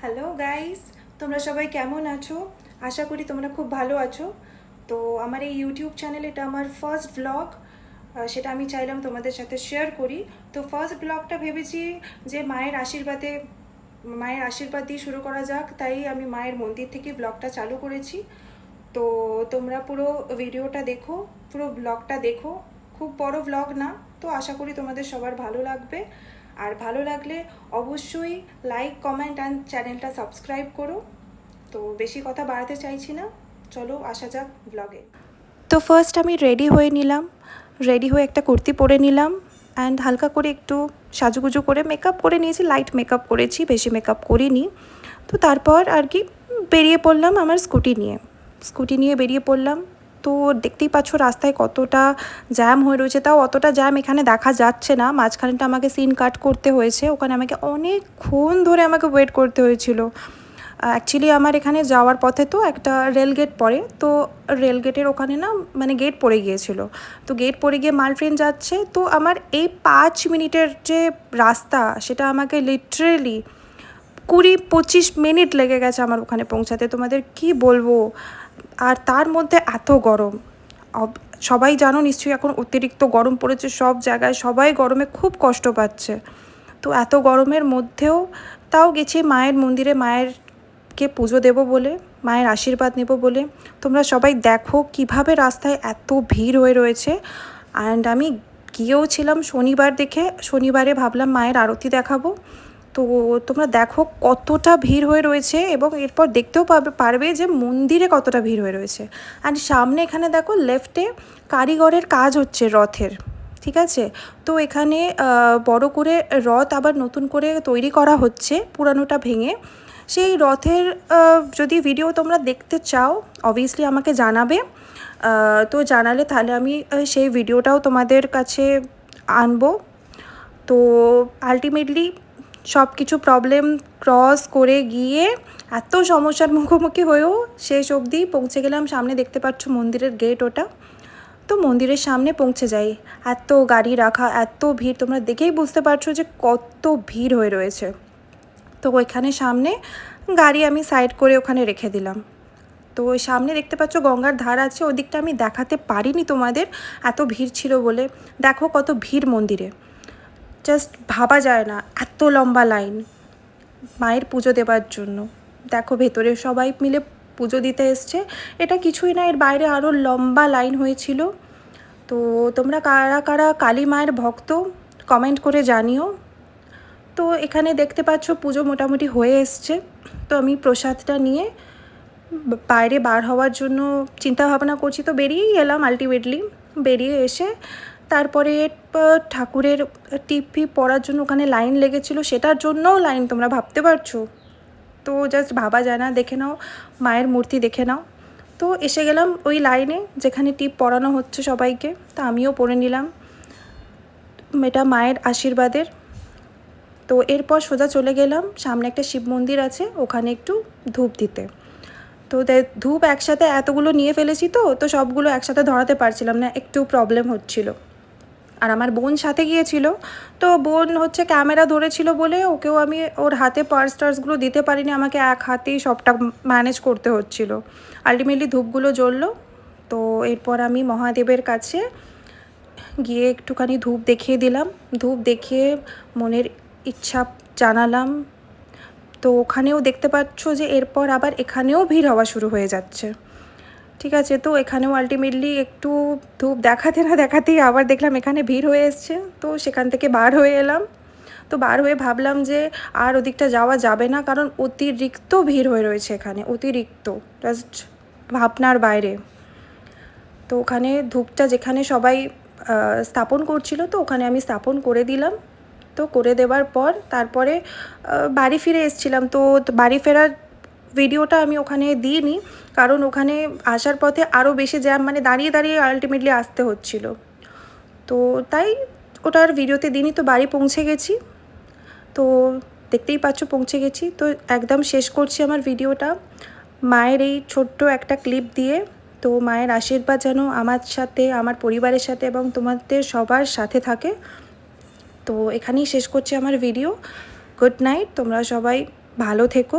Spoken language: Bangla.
হ্যালো গাইস, তোমরা সবাই কেমন আছো? আশা করি তোমরা খুব ভালো আছো। তো আমার এই ইউটিউব চ্যানেল, এটা আমার ফার্স্ট ব্লগ, সেটা আমি চাইলাম তোমাদের সাথে শেয়ার করি। তো ফার্স্ট ব্লগটা ভেবেছি যে মায়ের আশীর্বাদ দিয়ে শুরু করা যাক, তাই আমি মায়ের মন্দির থেকে ব্লগটা চালু করেছি। তো তোমরা পুরো ভিডিওটা দেখো, পুরো ব্লগটা দেখো। খুব বড় ব্লগ না, তো আশা করি তোমাদের সবার ভালো লাগবে। আর ভালো লাগলে অবশ্যই লাইক, কমেন্ট অ্যান্ড চ্যানেলটা সাবস্ক্রাইব করো। তো বেশি কথা বাড়াতে চাইছি না, চলো আসা যাক ব্লগে। তো ফার্স্ট আমি রেডি হয়ে একটা কুর্তি পরে নিলাম অ্যান্ড হালকা করে একটু সাজুগুজু করে মেকআপ করে নিয়েছি, লাইট মেকআপ করেছি, বেশি মেকআপ করিনি। তো তারপর আর কি বেরিয়ে পড়লাম আমার স্কুটি নিয়ে বেরিয়ে পড়লাম। তো দেখতেই পাচ্ছ রাস্তায় কতটা জ্যাম হয়ে রয়েছে, তাও অতটা জ্যাম এখানে দেখা যাচ্ছে না। মাঝখানেটা আমাকে সিন কাট করতে হয়েছে, ওখানে আমাকে অনেকক্ষণ ধরে ওয়েট করতে হয়েছিল। অ্যাকচুয়ালি আমার এখানে যাওয়ার পথে তো একটা রেলগেট পড়ে, তো রেলগেটের ওখানে না গেট পড়ে গিয়েছিল। তো গেট পড়ে গিয়ে মাল ট্রেন যাচ্ছে, তো আমার এই 5 মিনিটের যে রাস্তা, সেটা আমাকে লিটারেলি 20-25 মিনিট লেগে গেছে আমার ওখানে পৌঁছাতে। তোমাদের কি বলবো। আর তার মধ্যে এত গরম, সবাই জানো নিশ্চয়ই এখন অতিরিক্ত গরম পড়েছে সব জায়গায়, সবাই গরমে খুব কষ্ট পাচ্ছে। তো এত গরমের মধ্যেও তাও গেছি মায়ের মন্দিরে, মায়েরকে পুজো দেবো বলে, মায়ের আশীর্বাদ নেব বলে। তোমরা সবাই দেখো কিভাবে রাস্তায় এত ভিড় হয়ে রয়েছে। অ্যান্ড আমি গিয়েও ছিলাম শনিবারে ভাবলাম মায়ের আরতি দেখাবো। তো তোমরা দেখো কতটা ভিড় হয়ে রয়েছে, এবং এরপর দেখতেও পারবে যে মন্দিরে কতটা ভিড় হয়ে রয়েছে। আর সামনে এখানে দেখো লেফটে কারিগরের কাজ হচ্ছে রথের, ঠিক আছে। তো এখানে বড় করে রথ আবার নতুন করে তৈরি করা হচ্ছে, পুরানোটা ভেঙে। সেই রথের যদি ভিডিও তোমরা দেখতে চাও অবভিয়াসলি আমাকে জানাবে। তো জানালে তাহলে আমি সেই ভিডিওটাও তোমাদের কাছে আনবো। তো আলটিমেটলি সব কিছু প্রবলেম ক্রস করে গিয়ে এত সমস্যার মুখোমুখি হয়েও শেষ অবধি পৌঁছে গেলাম। সামনে দেখতে পাচ্ছ মন্দিরের গেট ওটা। তো মন্দিরের সামনে পৌঁছে যাই, এত গাড়ি রাখা, এত ভিড়, তোমরা দেখেই বুঝতে পারছো যে কত ভিড় হয়ে রয়েছে। তো ওইখানে সামনে গাড়ি আমি সাইড করে ওখানে রেখে দিলাম। তো ওই সামনে দেখতে পাচ্ছ গঙ্গার ধার আছে, ওই দিকটা আমি দেখাতে পারিনি তোমাদের, এত ভিড় ছিল বলে। দেখো কত ভিড় মন্দিরে, জাস্ট ভাবা যায় না, এত লম্বা লাইন মায়ের পুজো দেবার জন্য। দেখো ভেতরে সবাই মিলে পুজো দিতে এসছে, এটা কিছুই না, এর বাইরে আরও লম্বা লাইন হয়েছিল। তো তোমরা কারা কারা কালী মায়ের ভক্ত কমেন্ট করে জানিও। তো এখানে দেখতে পাচ্ছ পুজো মোটামুটি হয়ে এসছে। তো আমি প্রসাদটা নিয়ে বাইরে বার হওয়ার জন্য চিন্তা ভাবনা করছি, তো বেরিয়েই এলাম আলটিমেটলি। বেরিয়ে এসে তারপরে ঠাকুরের টিপি পড়ার জন্য ওখানে লাইন লেগেছিলো, সেটার জন্যও লাইন, তোমরা ভাবতে পারছো। তো জাস্ট ভাবা যায় না। দেখে নাও মায়ের মূর্তি, দেখে নাও। তো এসে গেলাম ওই লাইনে যেখানে টিপ পড়ানো হচ্ছে সবাইকে, তো আমিও পড়ে নিলাম, এটা মায়ের আশীর্বাদের। তো এরপর সোজা চলে গেলাম, সামনে একটা শিব মন্দির আছে, ওখানে একটু ধূপ দিতে। তো ধূপ একসাথে এতগুলো নিয়ে ফেলেছি, তো সবগুলো একসাথে ধরাতে পারছিলাম না, একটু প্রবলেম হচ্ছিল। আর আমার বোন সাথে গিয়েছিল, তো বোন হচ্ছে ক্যামেরা ধরেছিল বলে ওকেও আমি ওর হাতে টার্সগুলো দিতে পারিনি, আমাকে এক হাতেই সবটা ম্যানেজ করতে হচ্ছিল। আলটিমেটলি ধূপগুলো জ্বললো। তো এরপর আমি মহাদেবের কাছে গিয়ে একটুখানি ধূপ দেখিয়ে দিলাম, ধূপ দেখিয়ে মনের ইচ্ছা জানালাম। তো ওখানেও দেখতে পাচ্ছ যে এরপর আবার এখানেও ভিড় হওয়া শুরু হয়ে যাচ্ছে, ঠিক আছে। তো এখানেও আলটিমেটলি একটু ধূপ দেখাতে না দেখাতেই আবার দেখলাম এখানে ভিড় হয়ে এসছে, তো সেখান থেকে বার হয়ে এলাম। তো বার হয়ে ভাবলাম যে আর ওদিকটা যাওয়া যাবে না, কারণ অতিরিক্ত ভিড় হয়ে রয়েছে এখানে, অতিরিক্ত, জাস্ট ভাবনার বাইরে। তো ওখানে ধূপটা যেখানে সবাই স্থাপন করছিল, তো ওখানে আমি স্থাপন করে দিলাম। তো করে দেওয়ার পর তারপরে বাড়ি ফিরে এসেছিলাম। তো বাড়ি ফেরার ভিডিওটা আমি ওখানে দিইনি, কারণ ওখানে আসার পথে আরও বেশি জ্যাম, দাঁড়িয়ে দাঁড়িয়ে আলটিমেটলি আসতে হচ্ছিল, তো তাই ওটার ভিডিওতে দিইনি। তো বাড়ি পৌঁছে গেছি, তো দেখতেই পাচ্ছ পৌঁছে গেছি। তো একদম শেষ করছি আমার ভিডিওটা মায়ের এই ছোট্ট একটা ক্লিপ দিয়ে। তো মায়ের আশীর্বাদ যেন আমার সাথে, আমার পরিবারের সাথে এবং তোমাদের সবার সাথে থাকে। তো এখানেই শেষ করছি আমার ভিডিও। গুড নাইট, তোমরা সবাই ভালো থেকো।